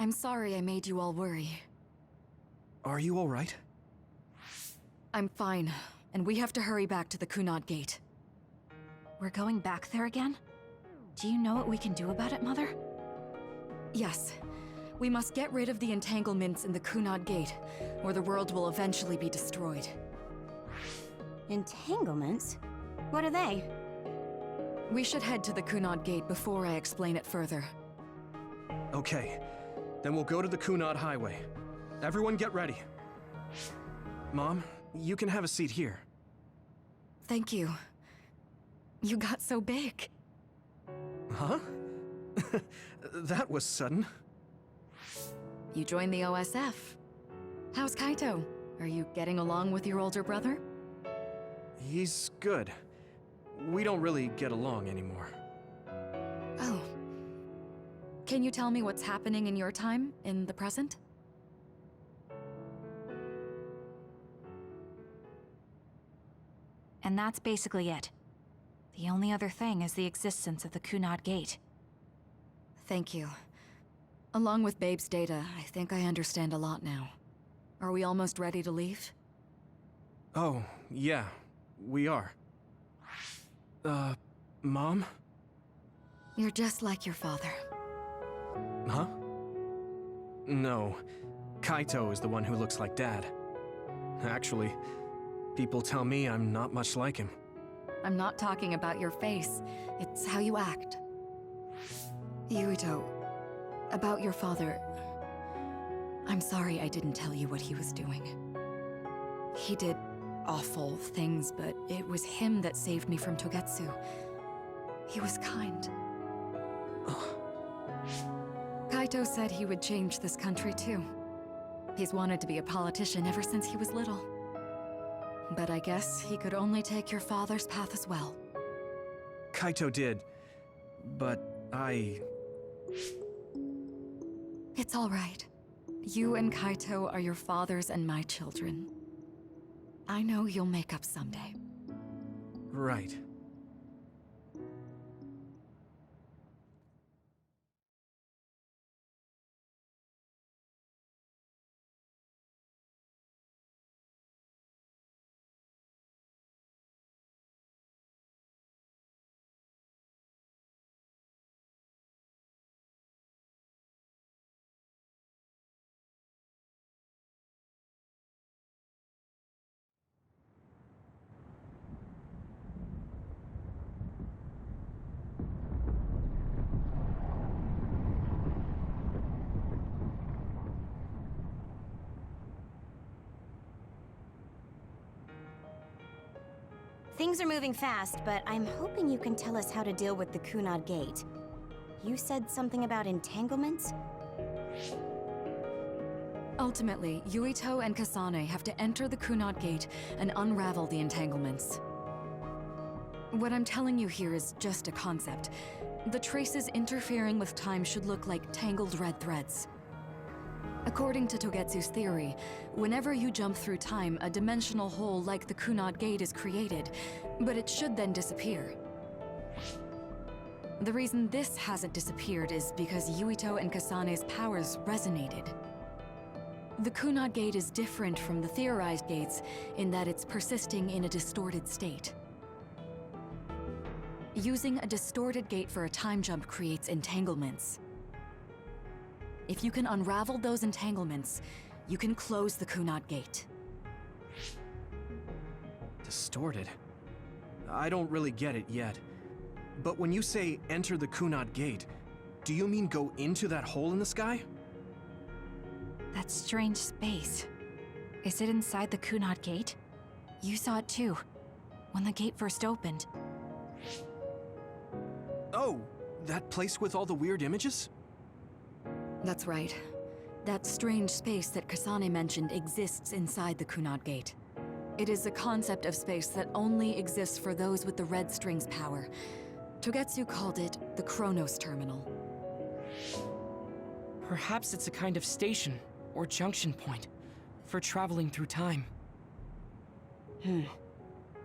I'm sorry I made you all worry. Are you all right? I'm fine, and we have to hurry back to the Kunad Gate. We're going back there again? Do you know what we can do about it, Mother? Yes. We must get rid of the entanglements in the Kunad Gate, or the world will eventually be destroyed. Entanglements? What are they? We should head to the Kunad Gate before I explain it further. Okay. Then we'll go to the Kunad Highway. Everyone get ready. Mom, you can have a seat here. Thank you. You got so big. Huh? That was sudden. You joined the OSF. How's Kaito? Are you getting along with your older brother? He's good. We don't really get along anymore. Oh. Can you tell me what's happening in your time, in the present? And that's basically it. The only other thing is the existence of the Kunad Gate. Thank you. Along with Babe's data, I think I understand a lot now. Are we almost ready to leave? Oh, yeah, we are. Mom? You're just like your father. Huh? No, Kaito is the one who looks like Dad. Actually, people tell me I'm not much like him. I'm not talking about your face. It's how you act. Yuito, about your father... I'm sorry I didn't tell you what he was doing. He did awful things, but it was him that saved me from Togetsu. He was kind. Kaito said he would change this country too. He's wanted to be a politician ever since he was little. But I guess he could only take your father's path as well. Kaito did, but It's all right. You and Kaito are your father's and my children. I know you'll make up someday. Right. Things are moving fast, but I'm hoping you can tell us how to deal with the Kunad Gate. You said something about entanglements? Ultimately, Yuito and Kasane have to enter the Kunad Gate and unravel the entanglements. What I'm telling you here is just a concept. The traces interfering with time should look like tangled red threads. According to Togetsu's theory, whenever you jump through time, a dimensional hole like the Kunad Gate is created, but it should then disappear. The reason this hasn't disappeared is because Yuito and Kasane's powers resonated. The Kunad Gate is different from the theorized gates in that it's persisting in a distorted state. Using a distorted gate for a time jump creates entanglements. If you can unravel those entanglements, you can close the Kunad Gate. Distorted? I don't really get it yet. But when you say enter the Kunad Gate, do you mean go into that hole in the sky? That strange space. Is it inside the Kunad Gate? You saw it too, when the gate first opened. Oh, that place with all the weird images? That's right. That strange space that Kasane mentioned exists inside the Kunad Gate. It is a concept of space that only exists for those with the red string's power. Togetsu called it the Chronos Terminal. Perhaps it's a kind of station, or junction point, for traveling through time.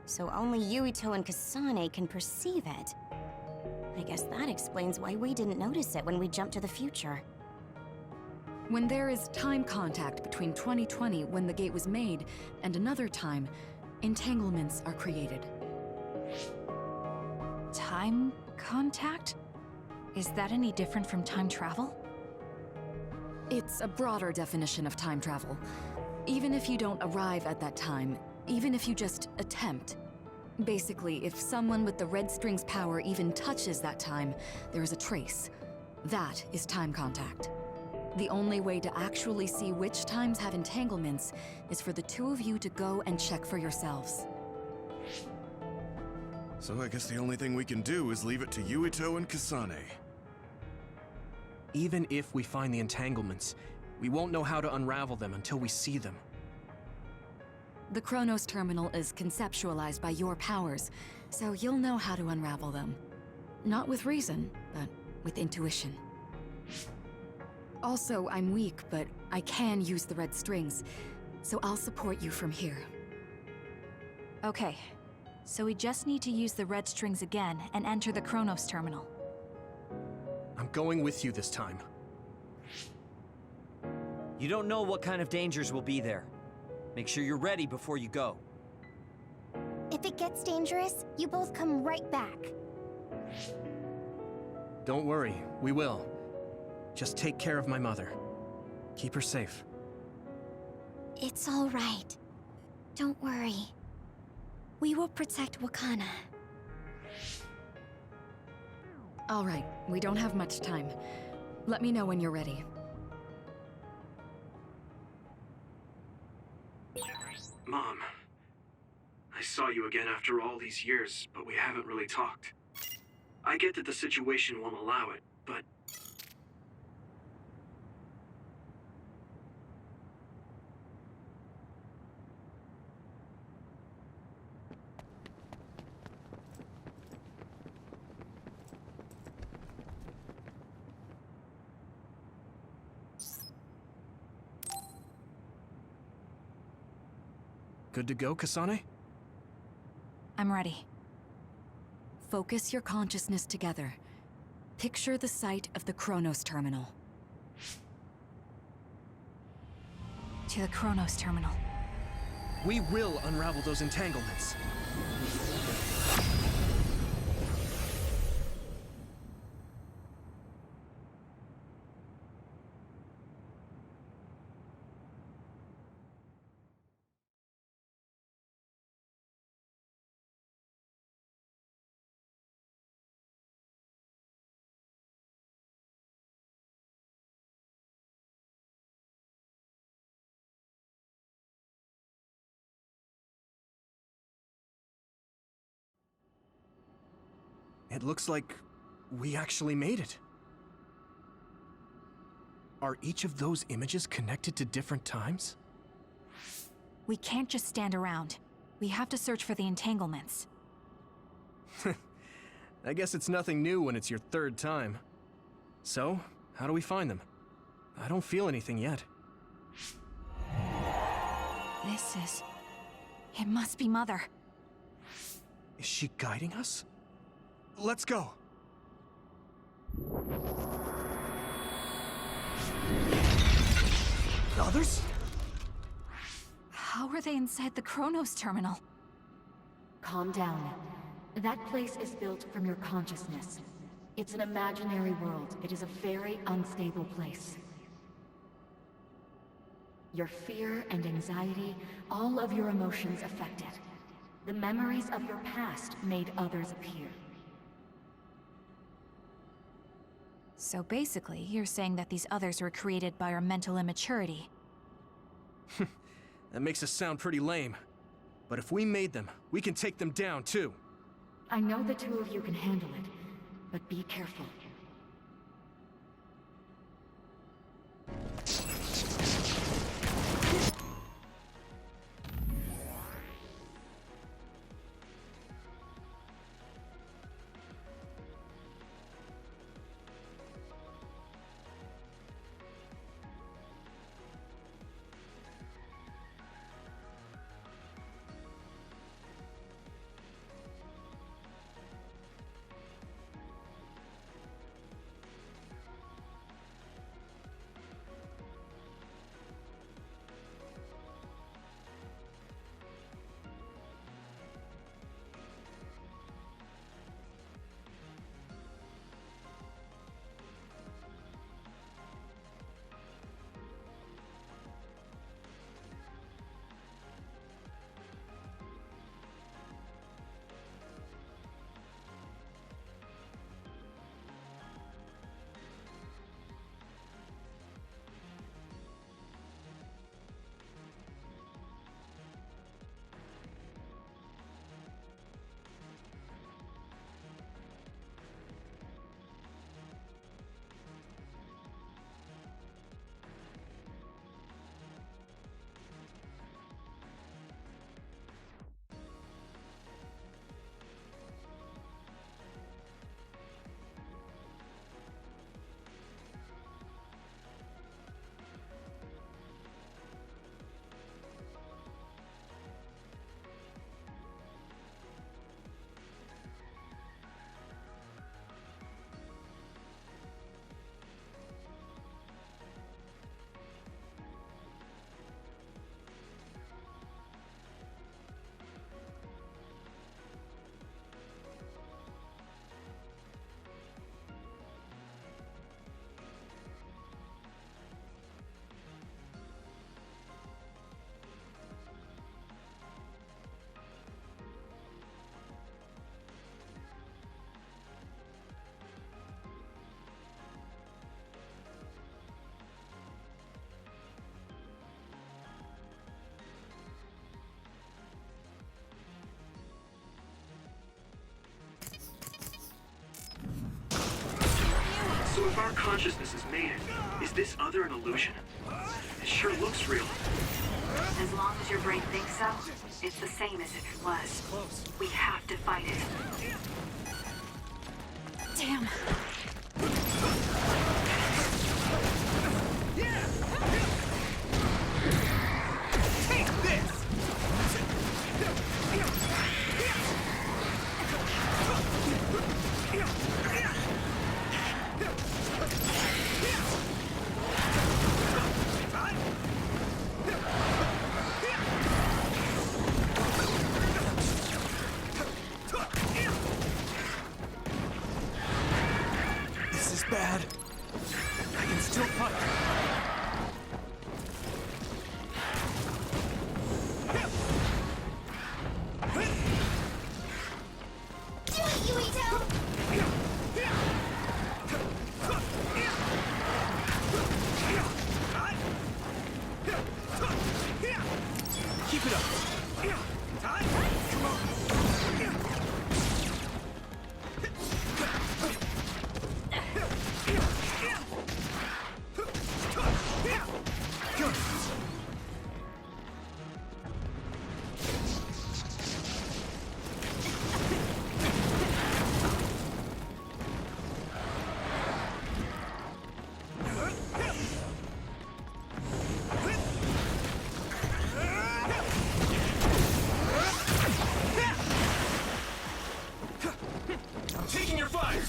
So only Yuito and Kasane can perceive it. I guess that explains why we didn't notice it when we jumped to the future. When there is time contact between 2020, when the gate was made, and another time, entanglements are created. Time contact? Is that any different from time travel? It's a broader definition of time travel. Even if you don't arrive at that time, even if you just attempt. Basically, if someone with the red string's power even touches that time, there is a trace. That is time contact. The only way to actually see which times have entanglements is for the two of you to go and check for yourselves. So I guess the only thing we can do is leave it to Yuito and Kasane. Even if we find the entanglements, we won't know how to unravel them until we see them. The Chronos Terminal is conceptualized by your powers, so you'll know how to unravel them. Not with reason, but with intuition. Also, I'm weak, but I can use the red strings, so I'll support you from here. Okay, so we just need to use the red strings again and enter the Chronos Terminal. I'm going with you this time. You don't know what kind of dangers will be there. Make sure you're ready before you go. If it gets dangerous, you both come right back. Don't worry, we will. Just take care of my mother. Keep her safe. It's all right. Don't worry. We will protect Wakana. All right, we don't have much time. Let me know when you're ready. Mom, I saw you again after all these years, but we haven't really talked. I get that the situation won't allow it, but... Good to go, Kasane? I'm ready. Focus your consciousness together. Picture the site of the Chronos Terminal. To the Chronos Terminal. We will unravel those entanglements. It looks like we actually made it. Are each of those images connected to different times? We can't just stand around. We have to search for the entanglements. I guess it's nothing new when it's your third time. So, how do we find them? I don't feel anything yet. This is... It must be Mother. Is she guiding us? Let's go! Others? How are they inside the Chronos Terminal? Calm down. That place is built from your consciousness. It's an imaginary world. It is a very unstable place. Your fear and anxiety, all of your emotions affect it. The memories of your past made others appear. So basically, you're saying that these others were created by our mental immaturity. That makes us sound pretty lame. But if we made them, we can take them down too. I know the two of you can handle it, but be careful. So if our consciousness has made it, is this other an illusion? It sure looks real. As long as your brain thinks so, it's the same as if it was. Close. We have to fight it. Damn. This is bad. I can still fight. Keep it up. Come on. Good. I'm taking your fire.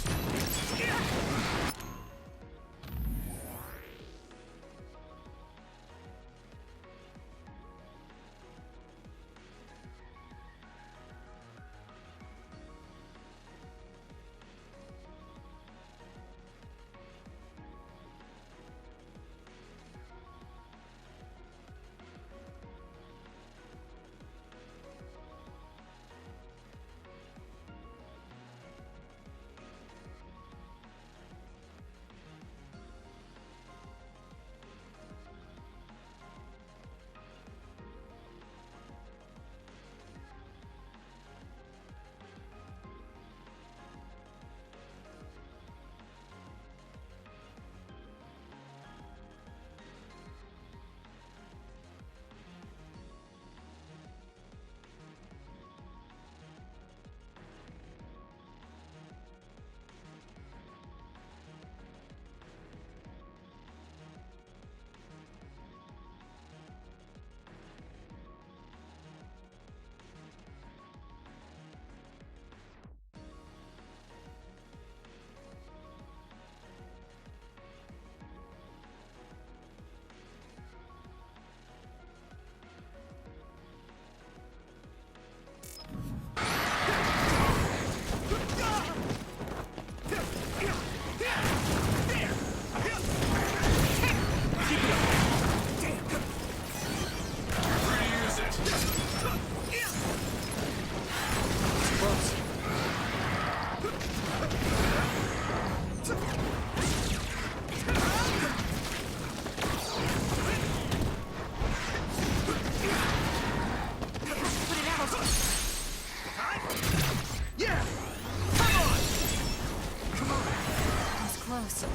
Close.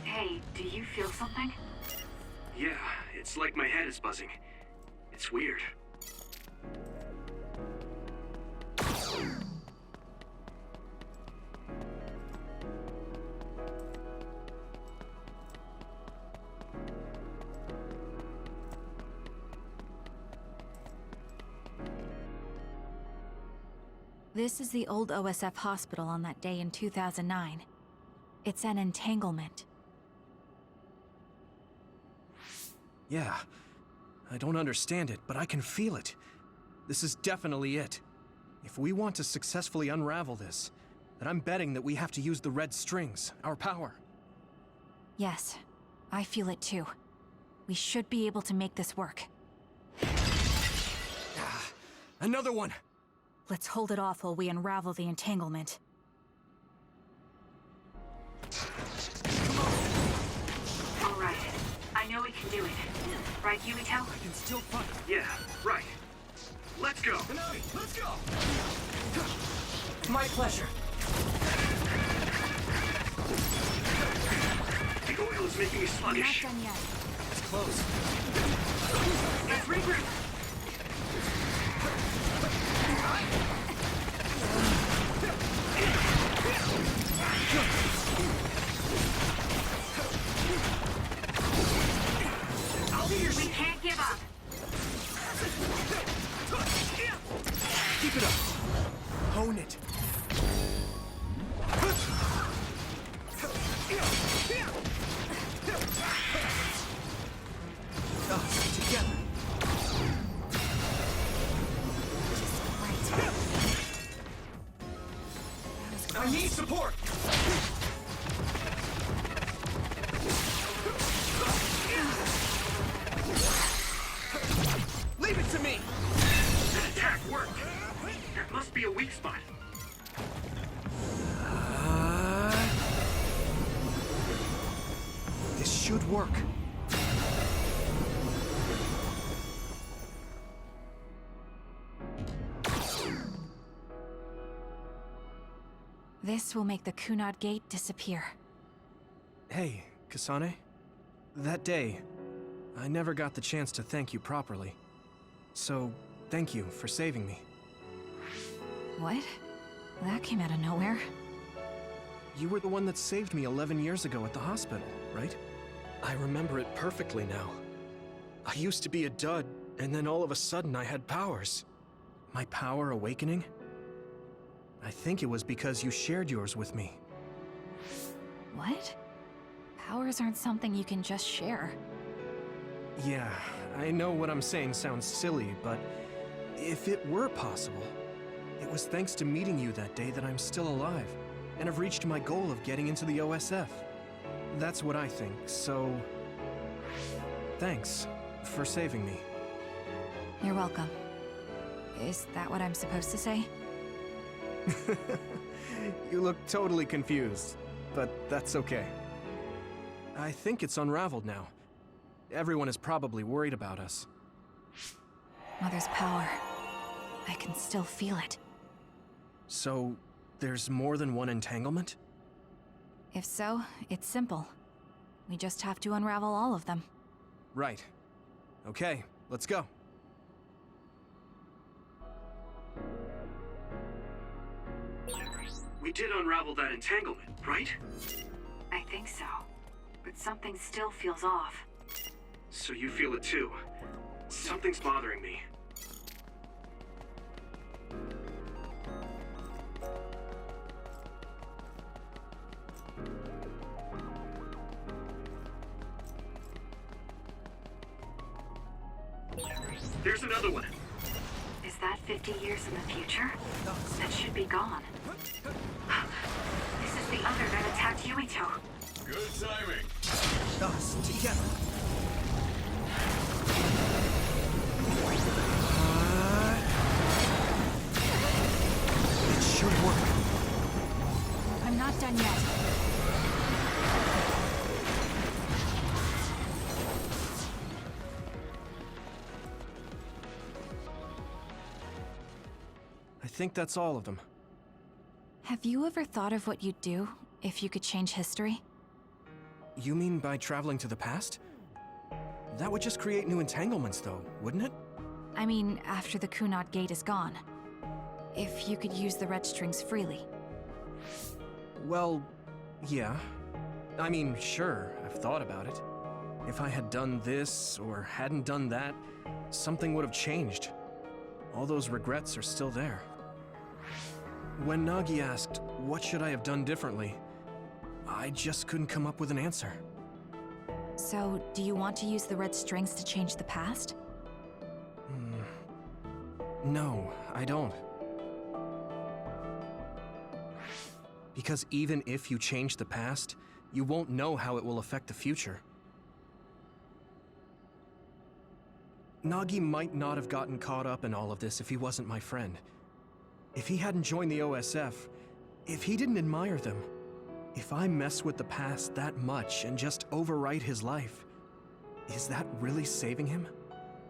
Hey, do you feel something? Yeah, it's like my head is buzzing. It's weird. This is the old OSF hospital on that day in 2009. It's an entanglement. Yeah. I don't understand it, but I can feel it. This is definitely it. If we want to successfully unravel this, then I'm betting that we have to use the red strings, our power. Yes, I feel it too. We should be able to make this work. Another one! Let's hold it off while we unravel the entanglement. All right. I know we can do it. Right, Yumito? I can still fight. Yeah, right. Let's go. Let's go! My pleasure. The oil is making me sluggish. Not done yet. It's close. Let's regroup. We can't give up. Keep it up. Hone it. Us together. I need support. Leave it to me. That attack worked. There must be a weak spot. This should work. This will make the Kunad Gate disappear. Hey, Kasane. That day, I never got the chance to thank you properly. So, thank you for saving me. What? That came out of nowhere. You were the one that saved me 11 years ago at the hospital, right? I remember it perfectly now. I used to be a dud, and then all of a sudden I had powers. My power awakening? I think it was because you shared yours with me. What? Powers aren't something you can just share. Yeah, I know what I'm saying sounds silly, but if it were possible, it was thanks to meeting you that day that I'm still alive, and have reached my goal of getting into the OSF. That's what I think, so... thanks for saving me. You're welcome. Is that what I'm supposed to say? You look totally confused, but that's okay. I think it's unraveled now. Everyone is probably worried about us. Mother's power. I can still feel it. So, there's more than one entanglement? If so, it's simple. We just have to unravel all of them. Right. Okay, let's go. We did unravel that entanglement, right? I think so. But something still feels off. So you feel it too. Something's bothering me. There's another one. Is that 50 years in the future? That should be gone. This is the other that attacked Yumito. Good timing. Us together. It should work. I'm not done yet. I think that's all of them. Have you ever thought of what you'd do if you could change history? You mean by traveling to the past? That would just create new entanglements, though, wouldn't it? I mean, after the Kunad Gate is gone. If you could use the red strings freely. Well, yeah. I mean, sure, I've thought about it. If I had done this, or hadn't done that, something would have changed. All those regrets are still there. When Nagi asked, what should I have done differently, I just couldn't come up with an answer. So, do you want to use the red strings to change the past? No, I don't. Because even if you change the past, You won't know how it will affect the future. Nagi might not have gotten caught up in all of this if he wasn't my friend. If he hadn't joined the OSF, if he didn't admire them, if I mess with the past that much and just overwrite his life, is that really saving him?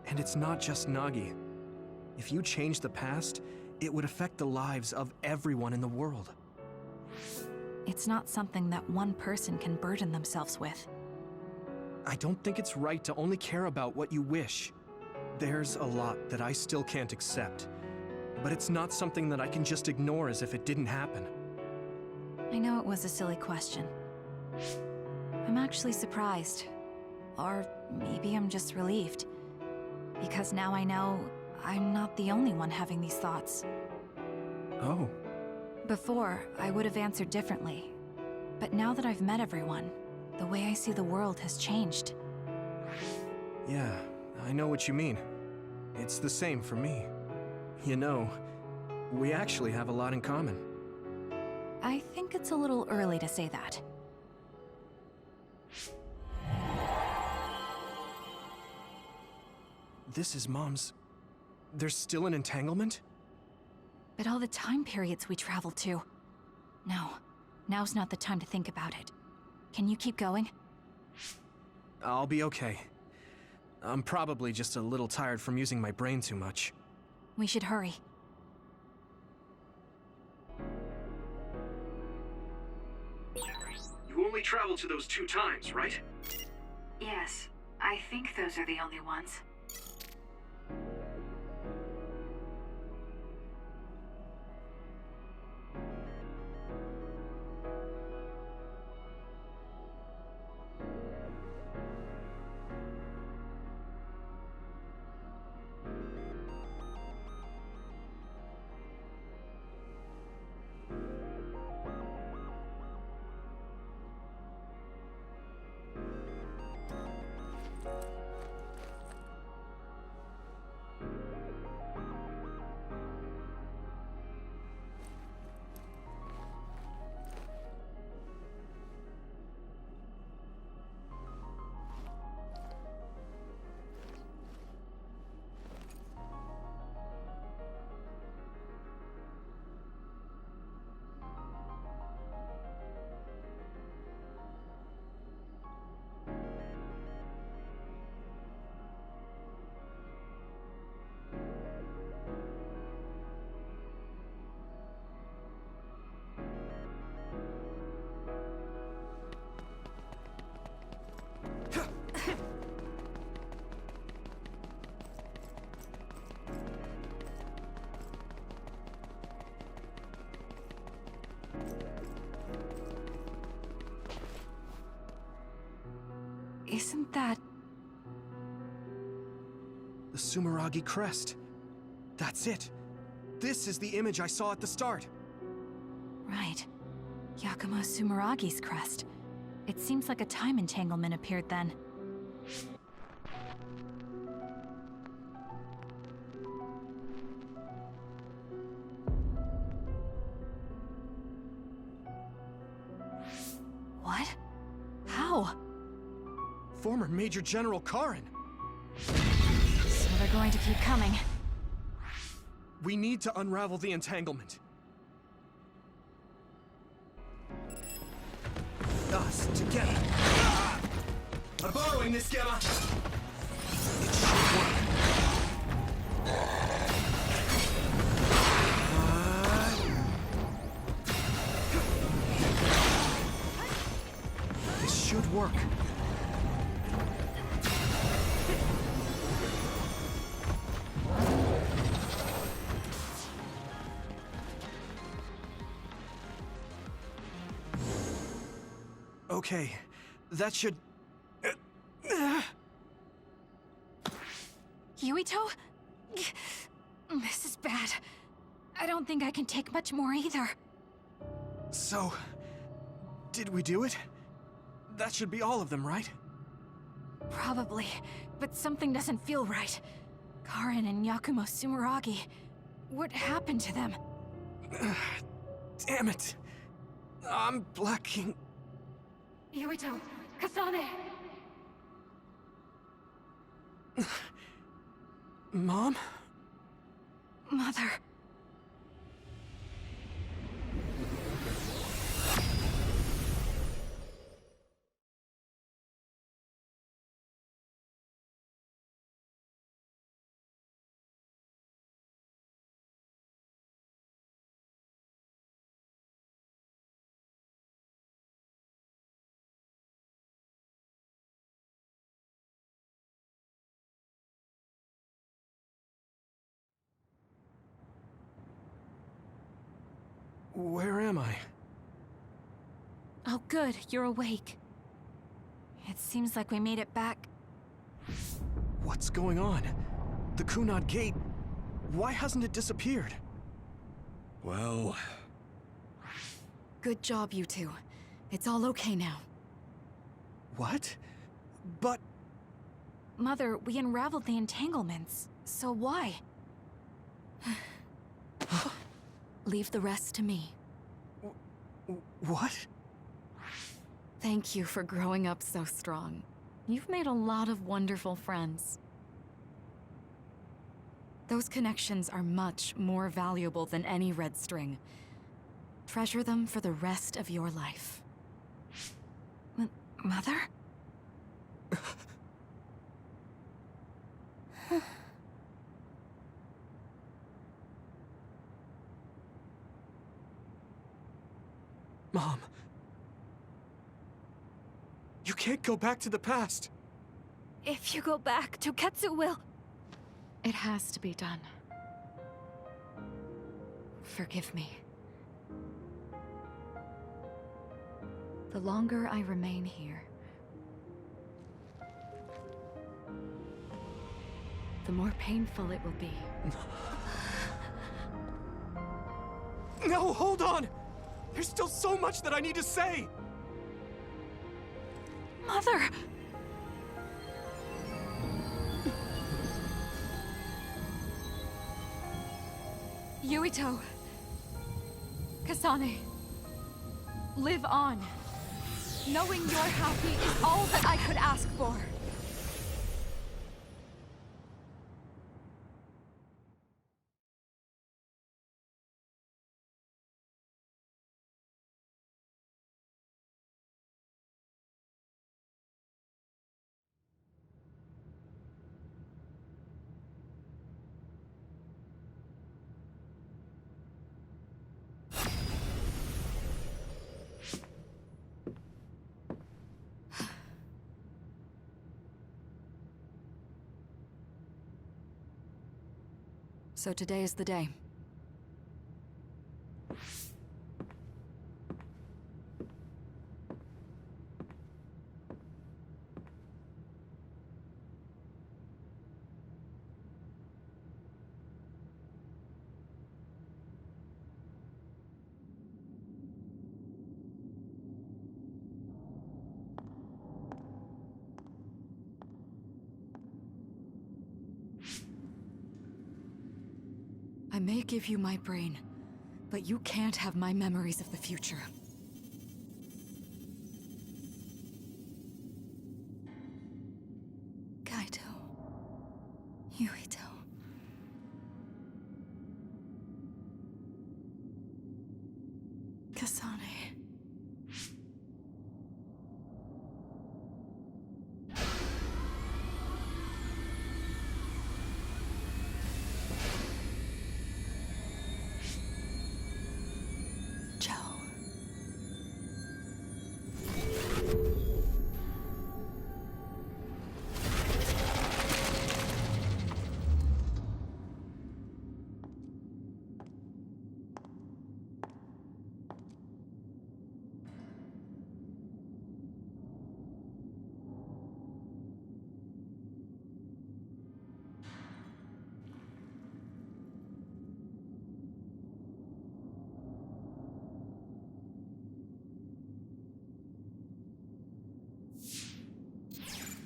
And it's not just Nagi. If you change the past, it would affect the lives of everyone in the world. It's not something that one person can burden themselves with. I don't think it's right to only care about what you wish. There's a lot that I still can't accept, but it's not something that I can just ignore as if it didn't happen. I know it was a silly question. I'm actually surprised. Or maybe I'm just relieved. Because now I know I'm not the only one having these thoughts. Oh. Before, I would have answered differently. But now that I've met everyone, the way I see the world has changed. Yeah, I know what you mean. It's the same for me. You know, we actually have a lot in common. I think it's a little early to say that. This is Mom's... There's still an entanglement? But all the time periods we traveled to. No, now's not the time to think about it. Can you keep going? I'll be okay. I'm probably just a little tired from using my brain too much. We should hurry. You only traveled to those 2 times, right? Yes, I think those are the only ones. Isn't that... The Sumeragi crest. That's it. This is the image I saw at the start. Right. Yakumo Sumeragi's crest. It seems like a time entanglement appeared then. What? How? Former Major General Karin. So they're going to keep coming. We need to unravel the entanglement. Us together. I'm borrowing this, Gemma. It should work. This should work. Okay, that should... Yuito? This is bad. I don't think I can take much more either. So, did we do it? That should be all of them, right? Probably, but something doesn't feel right. Karin and Yakumo Sumeragi. What happened to them? Damn it. I'm blacking... Yuito! Kasane! Mom? Mother. Where am I? Oh, good. You're awake. It seems like we made it back. What's going on? The Kunad Gate... Why hasn't it disappeared? Well, Good job, you two. It's all okay now. What? But... Mother, we unraveled the entanglements. So why? Leave the rest to me. What? Thank you for growing up so strong. You've made a lot of wonderful friends. Those connections are much more valuable than any red string. Treasure them for the rest of your life. Mother? Mom. You can't go back to the past. If you go back, Toketsu will... It has to be done. Forgive me. The longer I remain here, the more painful it will be. No, hold on! There's still so much that I need to say! Mother! Yuito! Kasane! Live on! Knowing you're happy is all that I could ask for! So today is the day. I may give you my brain, but you can't have my memories of the future. Kaito. Yuito. Kasane.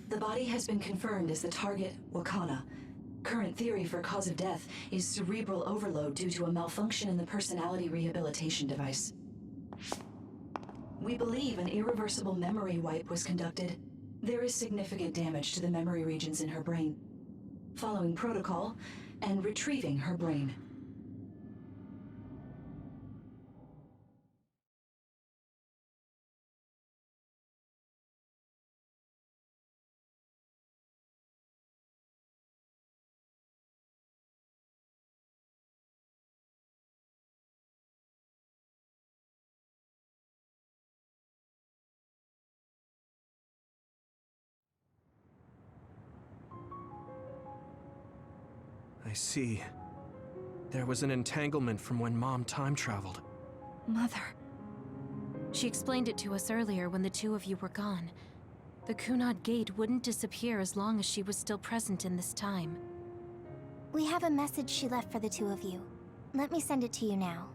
The body has been confirmed as the target, Wakana. Current theory for cause of death is cerebral overload due to a malfunction in the personality rehabilitation device. We believe an irreversible memory wipe was conducted. There is significant damage to the memory regions in her brain. Following protocol and retrieving her brain. I see. There was an entanglement from when Mom time traveled. Mother. She explained it to us earlier when the two of you were gone. The Kunad Gate wouldn't disappear as long as she was still present in this time. We have a message she left for the two of you. Let me send it to you now.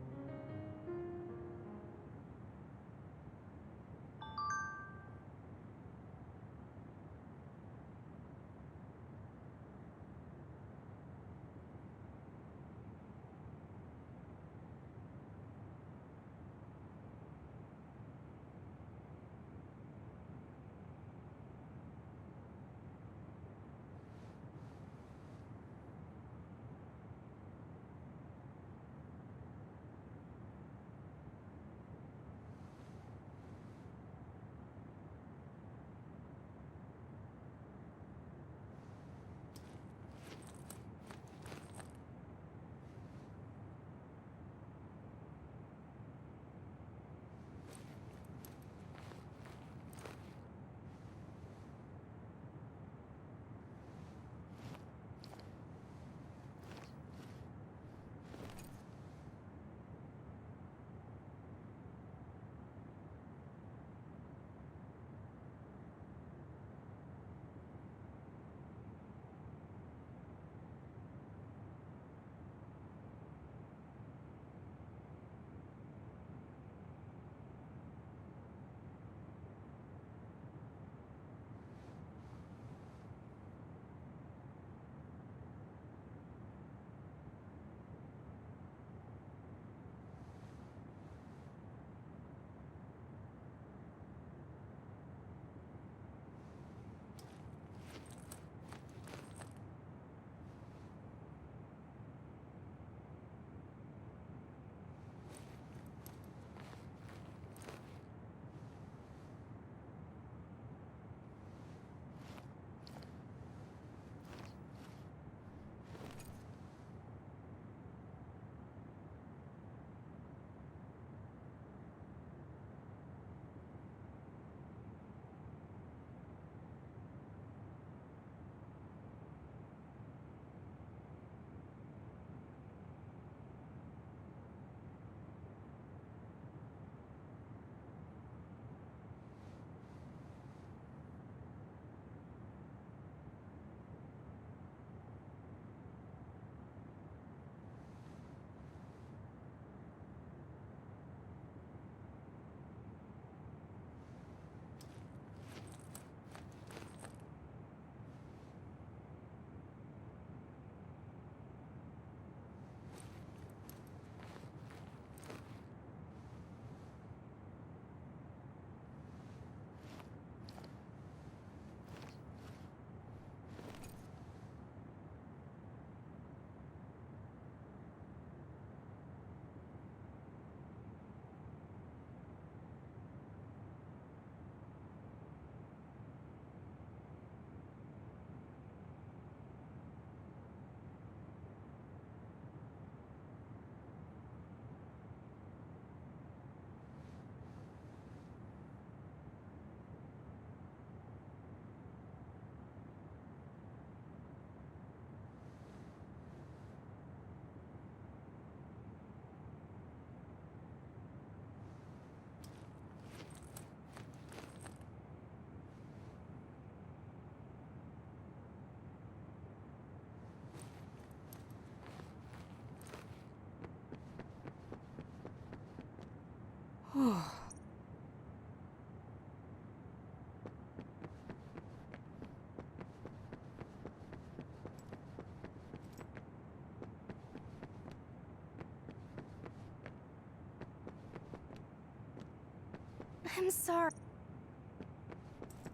I'm sorry.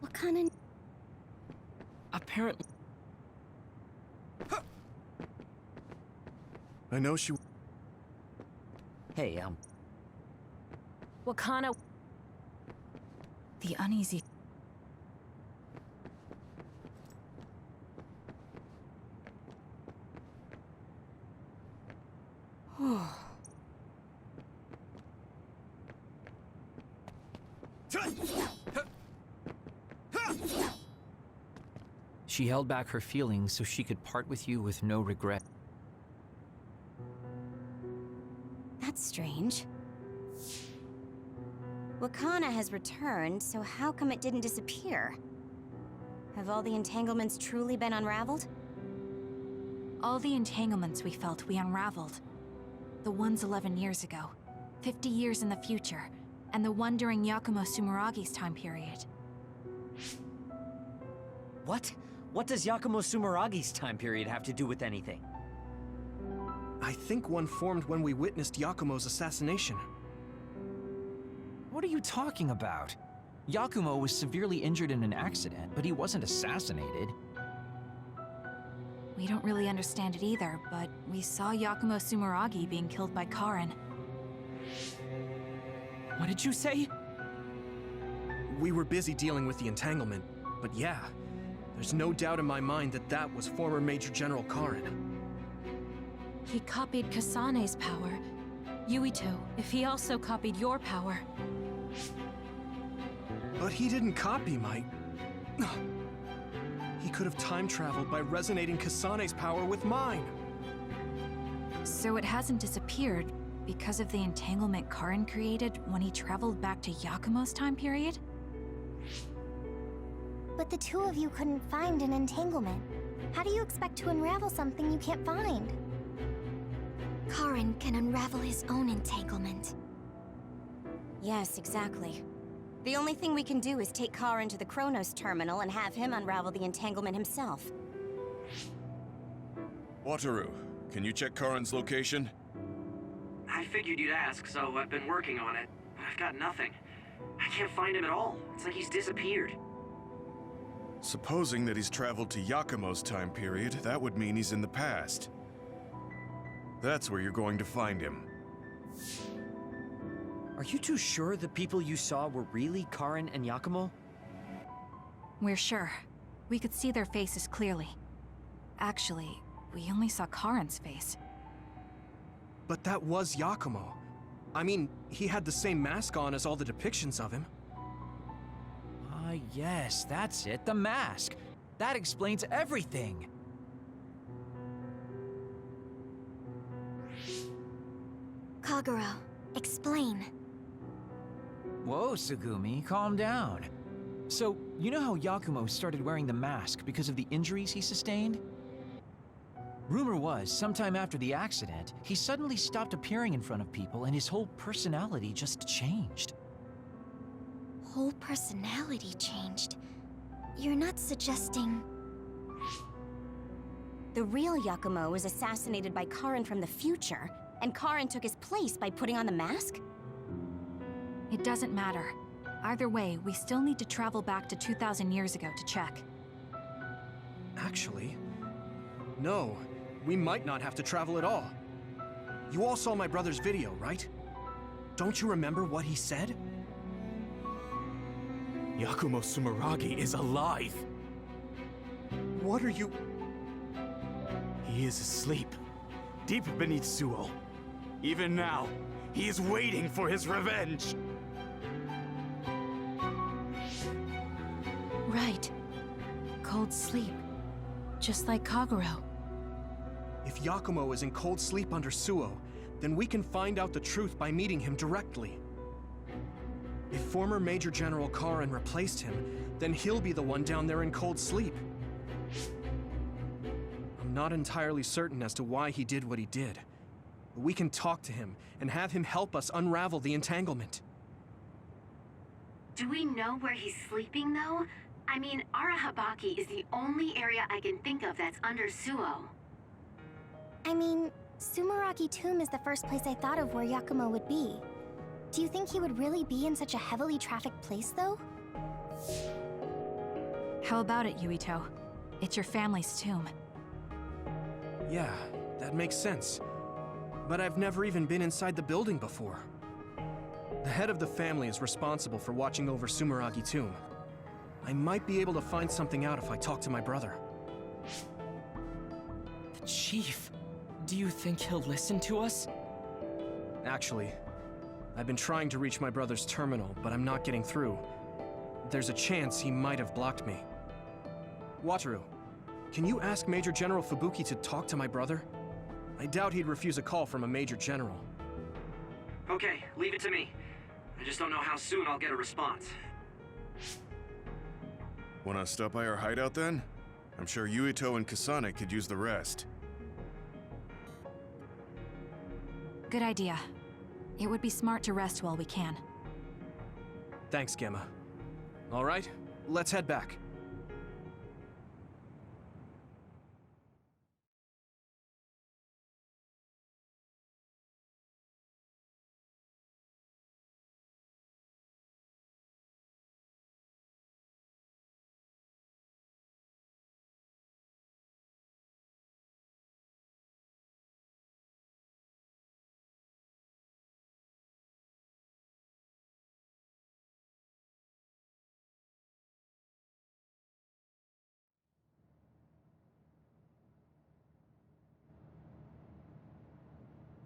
What kind of... Apparently. I know she... Hey, What kind of... The uneasy. She held back her feelings so she could part with you with no regret. That's strange. Wakana has returned, so how come it didn't disappear? Have all the entanglements truly been unraveled? All the entanglements we felt we unraveled. The ones 11 years ago, 50 years in the future, and the one during Yakumo Sumeragi's time period. what? What does Yakumo Sumeragi's time period have to do with anything? I think one formed when we witnessed Yakumo's assassination. What are you talking about? Yakumo was severely injured in an accident, but he wasn't assassinated. We don't really understand it either, but we saw Yakumo Sumeragi being killed by Karin. What did you say? We were busy dealing with the entanglement, but yeah, there's no doubt in my mind that that was former Major General Karin. He copied Kasane's power. Yuito, if he also copied your power. But he didn't copy my... He could have time-traveled by resonating Kasane's power with mine. So it hasn't disappeared because of the entanglement Karin created when he traveled back to Yakumo's time period? But the two of you couldn't find an entanglement. How do you expect to unravel something you can't find? Karin can unravel his own entanglement. Yes, exactly. The only thing we can do is take Karin to the Chronos terminal and have him unravel the entanglement himself. Wataru, can you check Karin's location? I figured you'd ask, so I've been working on it. But I've got nothing. I can't find him at all. It's like he's disappeared. Supposing that he's traveled to Yakumo's time period, that would mean he's in the past. That's where you're going to find him. Are you too sure the people you saw were really Karin and Yakumo? We're sure. We could see their faces clearly. Actually, we only saw Karin's face. But that was Yakumo. I mean, he had the same mask on as all the depictions of him. Ah, yes, that's it, the mask. That explains everything. Kagero, explain. Whoa, Tsugumi, calm down. So, you know how Yakumo started wearing the mask because of the injuries he sustained? Rumor was, sometime after the accident, he suddenly stopped appearing in front of people and his whole personality just changed. Whole personality changed. You're not suggesting... The real Yakumo was assassinated by Karin from the future, and Karin took his place by putting on the mask? It doesn't matter. Either way, we still need to travel back to 2,000 years ago to check. Actually, no. We might not have to travel at all. You all saw my brother's video, right? Don't you remember what he said? Yakumo Sumeragi is alive! What are you... He is asleep, deep beneath Suo. Even now, he is waiting for his revenge! Right. Cold sleep. Just like Kagero. If Yakumo is in cold sleep under Suo, then we can find out the truth by meeting him directly. If former Major General Karin replaced him, then he'll be the one down there in cold sleep. I'm not entirely certain as to why he did what he did. But we can talk to him and have him help us unravel the entanglement. Do we know where he's sleeping, though? I mean, Arahabaki is the only area I can think of that's under Suo. I mean, Sumeragi Tomb is the first place I thought of where Yakumo would be. Do you think he would really be in such a heavily trafficked place, though? How about it, Yuito? It's your family's tomb. Yeah, that makes sense. But I've never even been inside the building before. The head of the family is responsible for watching over Sumeragi Tomb. I might be able to find something out if I talk to my brother. The Chief? Do you think he'll listen to us? Actually, I've been trying to reach my brother's terminal, but I'm not getting through. There's a chance he might have blocked me. Wataru, can you ask Major General Fubuki to talk to my brother? I doubt he'd refuse a call from a Major General. Okay, leave it to me. I just don't know how soon I'll get a response. Wanna stop by our hideout then? I'm sure Yuito and Kasane could use the rest. Good idea. It would be smart to rest while we can. Thanks, Gemma. All right, let's head back.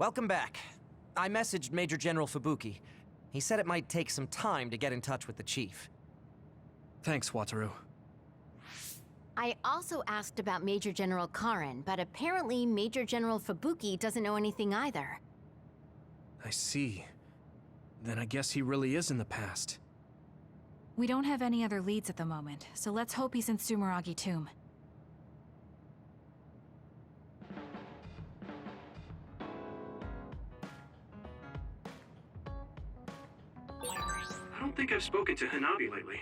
Welcome back. I messaged Major General Fubuki. He said it might take some time to get in touch with the Chief. Thanks, Wataru. I also asked about Major General Karen, but apparently Major General Fubuki doesn't know anything either. I see. Then I guess he really is in the past. We don't have any other leads at the moment, so let's hope he's in Sumeragi Tomb. I don't think I've spoken to Hanabi lately.